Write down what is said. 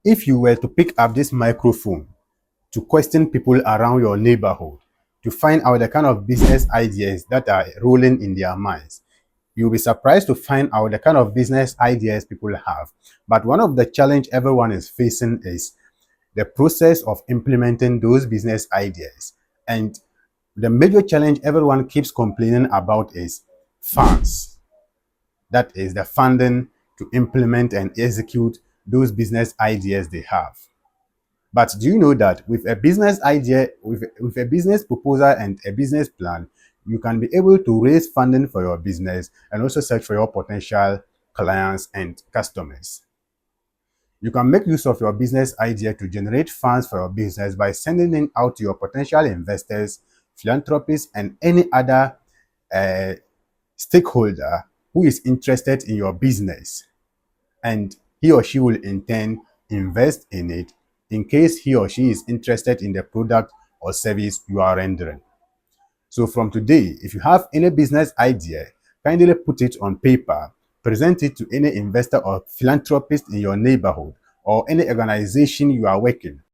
If you were to pick up this microphone to question people around your neighborhood to find out the kind of business ideas that are rolling in their minds, you'll be surprised to find out the kind of business ideas people have. But one of the challenge everyone is facing is the process of implementing those business ideas. And the major challenge everyone keeps complaining about is funds. That is the funding to implement and execute those business ideas they have. But do you know that with a business idea, with a business proposal and a business plan, you can be able to raise funding for your business and also search for your potential clients and customers. You can make use of your business idea to generate funds for your business by sending it out to your potential investors, philanthropists, and any other uh, stakeholder who is interested in your business. And he or she will in turn invest in it in case he or she is interested in the product or service you are rendering. So from today, if you have any business idea, kindly put it on paper, present it to any investor or philanthropist in your neighborhood or any organization you are working